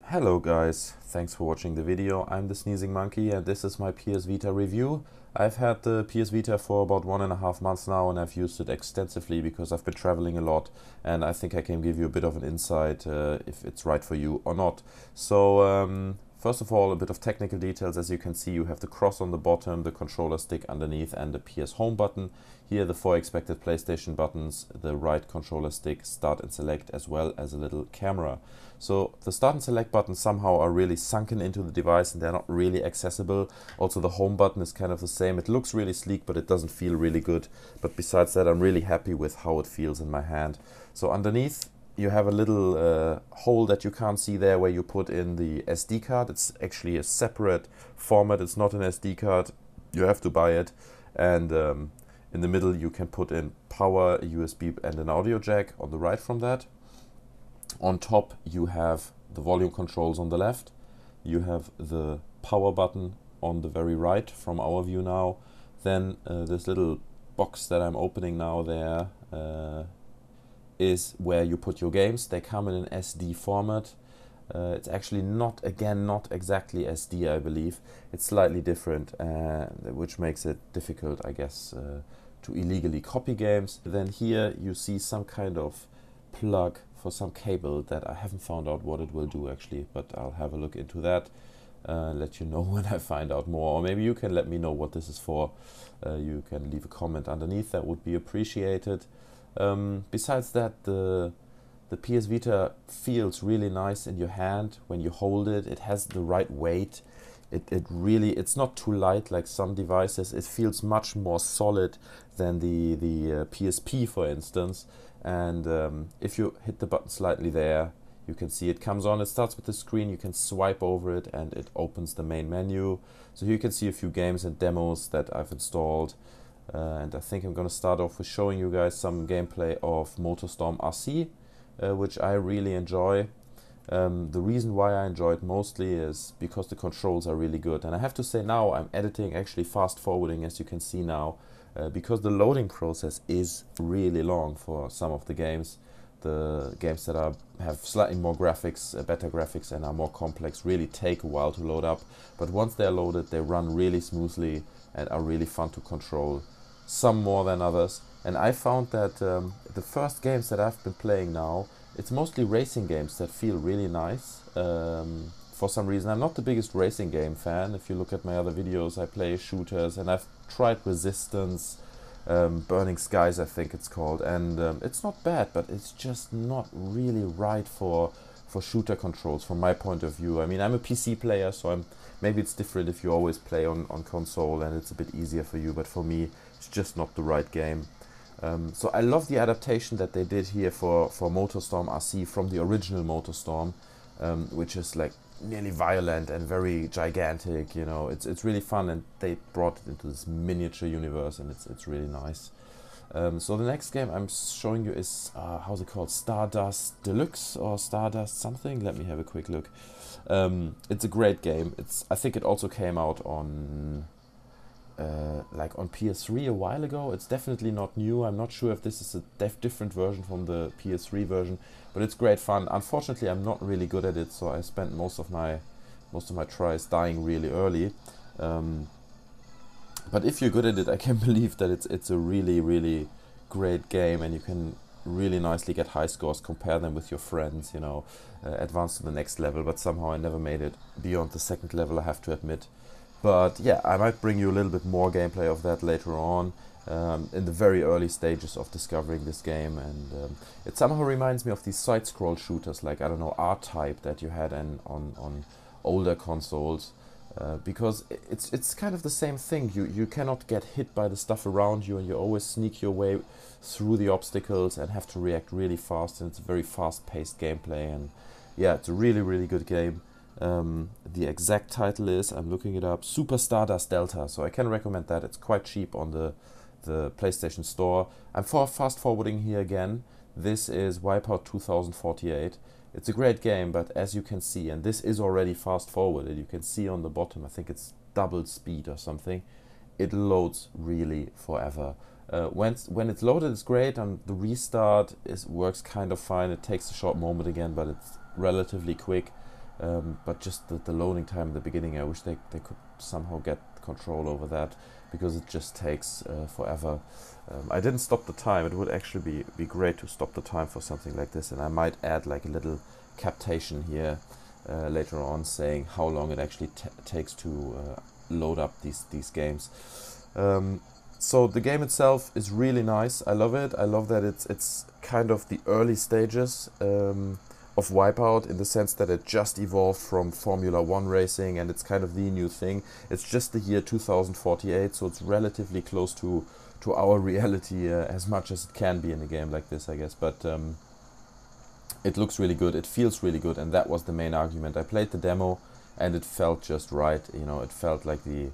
Hello guys, thanks for watching the video. I'm the Sneezing Monkey and this is my PS Vita review. I've had the PS Vita for about 1.5 months now and I've used it extensively because I've been traveling a lot, and I think I can give you a bit of an insight if it's right for you or not. So first of all, a bit of technical details. As you can see, you have the cross on the bottom, the controller stick underneath and the PS home button. Here the 4 expected PlayStation buttons, the right controller stick, start and select, as well as a little camera. So the start and select buttons somehow are really sunken into the device and they're not really accessible. Also the home button is kind of the same. It looks really sleek, but it doesn't feel really good. But besides that, I'm really happy with how it feels in my hand. So underneath you have a little hole that you can't see there where you put in the SD card. It's actually a separate format. It's not an SD card. You have to buy it. And in the middle you can put in power, a USB and an audio jack on the right from that. On top you have the volume controls on the left. You have the power button on the very right from our view now. Then this little box that I'm opening now there is where you put your games. They come in an SD format. It's actually not exactly SD, I believe. It's slightly different, which makes it difficult, I guess, to illegally copy games. Then here you see some kind of plug for some cable that I haven't found out what it will do actually, but I'll have a look into that. Let you know when I find out more, or maybe you can let me know what this is for. You can leave a comment underneath, that would be appreciated. Besides that, the PS Vita feels really nice in your hand when you hold it. It has the right weight. It's not too light like some devices. It feels much more solid than the PSP, for instance. And if you hit the button slightly there, you can see it comes on. It starts with the screen. You can swipe over it and it opens the main menu. So here you can see a few games and demos that I've installed. And I think I'm going to start off with showing you guys some gameplay of MotorStorm RC, which I really enjoy. The reason why I enjoy it mostly is because the controls are really good. And I have to say now I'm editing actually fast forwarding, as you can see now, because the loading process is really long for some of the games. The games that have slightly more graphics, better graphics, and are more complex really take a while to load up. But once they're loaded, they run really smoothly and are really fun to control. Some more than others. And I found that the first games that I've been playing now, it's mostly racing games that feel really nice. For some reason, I'm not the biggest racing game fan. If you look at my other videos, I play shooters, and I've tried Resistance, Burning Skies I think it's called, and it's not bad, but it's just not really right for shooter controls from my point of view. I mean, I'm a PC player, so maybe it's different if you always play on console and it's a bit easier for you, but for me it's just not the right game. So I love the adaptation that they did here for MotorStorm RC from the original MotorStorm, which is like nearly violent and very gigantic. You know, it's really fun, and they brought it into this miniature universe, and it's really nice. So the next game I'm showing you is how's it called? Stardust Deluxe or Stardust something. Let me have a quick look. It's a great game. I think it also came out on like on PS3 a while ago. It's definitely not new. I'm not sure if this is a different version from the PS3 version, but it's great fun. Unfortunately, I'm not really good at it, so I spent most of my tries dying really early. But if you're good at it, I can believe that it's a really great game, and you can really nicely get high scores, compare them with your friends, you know, advance to the next level. But somehow I never made it beyond the second level, I have to admit. But yeah, I might bring you a little bit more gameplay of that later on, in the very early stages of discovering this game. And it somehow reminds me of these side-scroll shooters, like, I don't know, R-Type that you had on older consoles. Because it's kind of the same thing. You cannot get hit by the stuff around you, and you always sneak your way through the obstacles and have to react really fast, and it's a very fast-paced gameplay. And yeah, it's a really good game. The exact title is, I'm looking it up, Super Stardust Delta, so I can recommend that. It's quite cheap on the PlayStation Store. I'm fast forwarding here again. This is Wipeout 2048. It's a great game, but as you can see, and this is already fast forwarded, you can see on the bottom, I think it's double speed or something, it loads really forever. When it's loaded, it's great, and the restart works kind of fine. It takes a short moment again, but it's relatively quick. but just the loading time in the beginning, I wish they could somehow get control over that, because it just takes forever. I didn't stop the time. It would actually be great to stop the time for something like this, and I might add like a little captation here later on saying how long it actually takes to load up these games. So the game itself is really nice. I love it. I love that it's kind of the early stages of Wipeout, in the sense that it just evolved from Formula 1 racing, and it's kind of the new thing. It's just the year 2048, so it's relatively close to our reality, as much as it can be in a game like this, I guess. But it looks really good, it feels really good, and that was the main argument. I played the demo and it felt just right, you know, it felt like the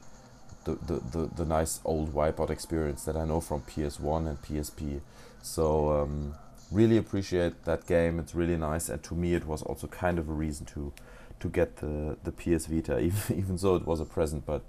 nice old Wipeout experience that I know from PS1 and PSP. So really appreciate that game. It's really nice, and to me it was also kind of a reason to get the PS Vita, even though it was a present. But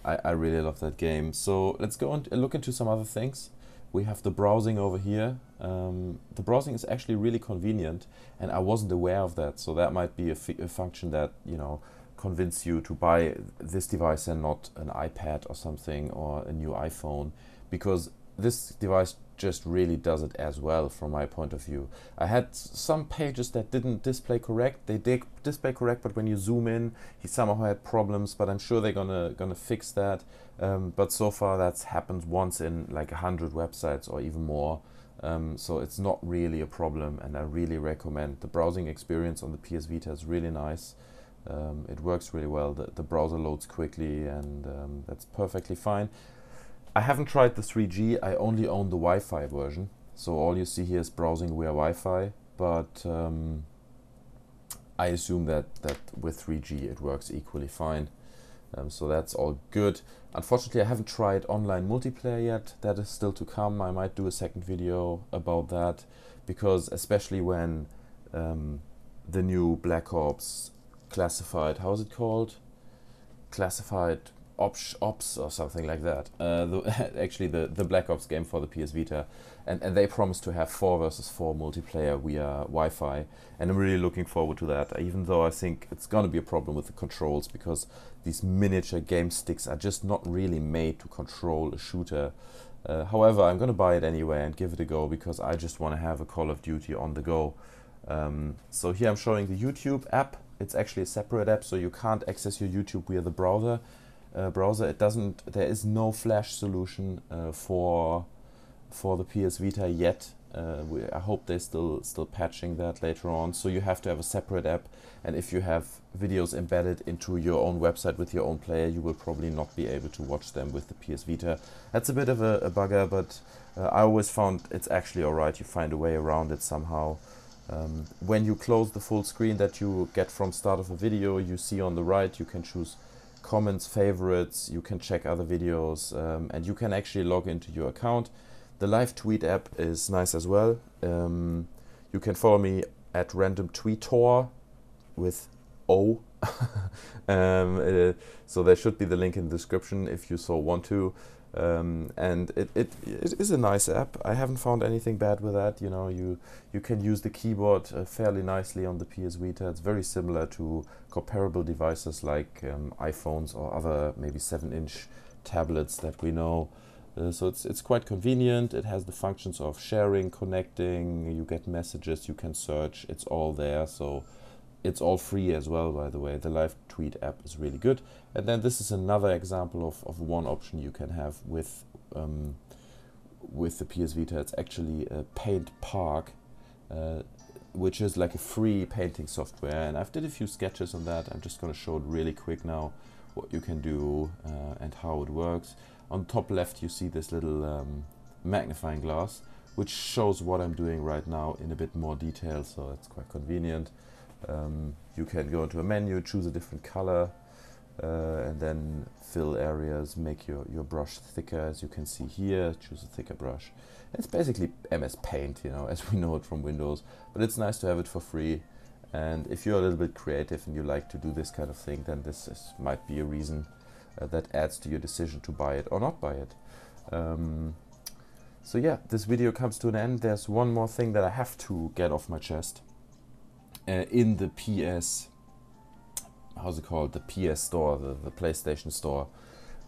I really love that game. So let's go and look into some other things. We have the browsing over here. The browsing is actually really convenient, and I wasn't aware of that. So that might be a function that, you know, convince you to buy this device and not an iPad or something, or a new iPhone, because this device just really does it as well from my point of view. I had some pages that didn't display correct. They did display correct, but when you zoom in, he somehow had problems, but I'm sure they're gonna fix that. But so far that's happened once in like 100 websites or even more. So it's not really a problem, and I really recommend. The browsing experience on the PS Vita is really nice. It works really well. The browser loads quickly, and that's perfectly fine. I haven't tried the 3G. I only own the Wi-Fi version, so all you see here is browsing via Wi-Fi, but I assume that with 3G it works equally fine. So that's all good. Unfortunately, I haven't tried online multiplayer yet. That is still to come. I might do a second video about that, because especially when the new Black Ops Classified, how is it called? Classified Ops or something like that. Actually the Black Ops game for the PS Vita, and they promised to have 4 versus 4 multiplayer via Wi-Fi, and I'm really looking forward to that, even though I think it's gonna be a problem with the controls, because these miniature game sticks are just not really made to control a shooter. However, I'm gonna buy it anyway and give it a go, because I just want to have a Call of Duty on the go. So here I'm showing the YouTube app. It's actually a separate app, so you can't access your YouTube via the browser. It doesn't. There is no Flash solution for the PS Vita yet. I hope they're still patching that later on. So you have to have a separate app, and if you have videos embedded into your own website with your own player, you will probably not be able to watch them with the PS Vita. That's a bit of a bugger, but I always found it's actually alright. You find a way around it somehow. When you close the full screen that you get from start of a video, you see on the right you can choose comments, favorites, you can check other videos, and you can actually log into your account. The live tweet app is nice as well. You can follow me at random tweetor with O. So there should be the link in the description if you so want to. And it is a nice app. I haven't found anything bad with that. You know, you can use the keyboard fairly nicely on the PS Vita. It's very similar to comparable devices like iPhones or other maybe 7-inch tablets that we know. So it's quite convenient. It has the functions of sharing, connecting, you get messages, you can search, it's all there. So it's all free as well, by the way. The live tweet app is really good. And then this is another example of one option you can have with the PS Vita. It's actually a Paint Park, which is like a free painting software. And I've did a few sketches on that. I'm just going to show it really quick now, what you can do and how it works. On top left you see this little magnifying glass, which shows what I'm doing right now in a bit more detail, so it's quite convenient. You can go into a menu, choose a different color, and then fill areas, make your brush thicker, as you can see here, choose a thicker brush. It's basically MS Paint, you know, as we know it from Windows, but it's nice to have it for free. And if you're a little bit creative and you like to do this kind of thing, then this might be a reason that adds to your decision to buy it or not buy it. So yeah, this video comes to an end. There's one more thing that I have to get off my chest. in the PS, how's it called, the PS store, the PlayStation store.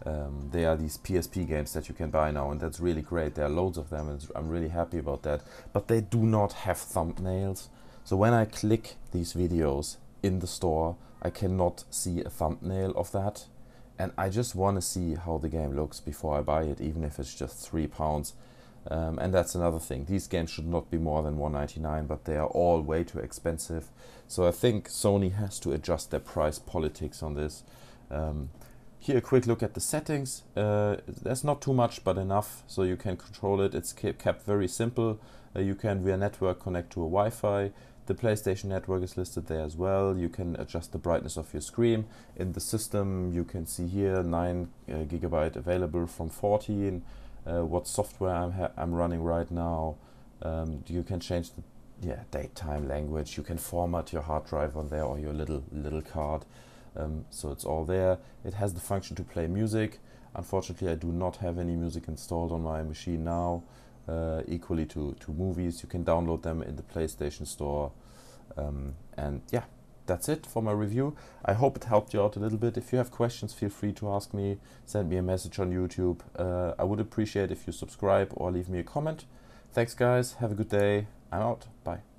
There are these PSP games that you can buy now, and that's really great. There are loads of them, and I'm really happy about that. But they do not have thumbnails. So when I click these videos in the store, I cannot see a thumbnail of that. And I just want to see how the game looks before I buy it, even if it's just £3. And that's another thing. These games should not be more than $1.99, but they are all way too expensive. So I think Sony has to adjust their price politics on this. Here a quick look at the settings. There's not too much, but enough so you can control it. It's kept very simple. You can via network connect to a Wi-Fi. The PlayStation Network is listed there as well. You can adjust the brightness of your screen. In the system you can see here 9 GB available from 14. What software I'm running right now. You can change the date, time, language. You can format your hard drive on there or your little card. So it's all there. It has the function to play music. Unfortunately, I do not have any music installed on my machine now. Equally to movies. You can download them in the PlayStation Store. And yeah, that's it for my review. I hope it helped you out a little bit. If you have questions, feel free to ask me. Send me a message on YouTube. I would appreciate if you subscribe or leave me a comment. Thanks guys, have a good day. I'm out. Bye.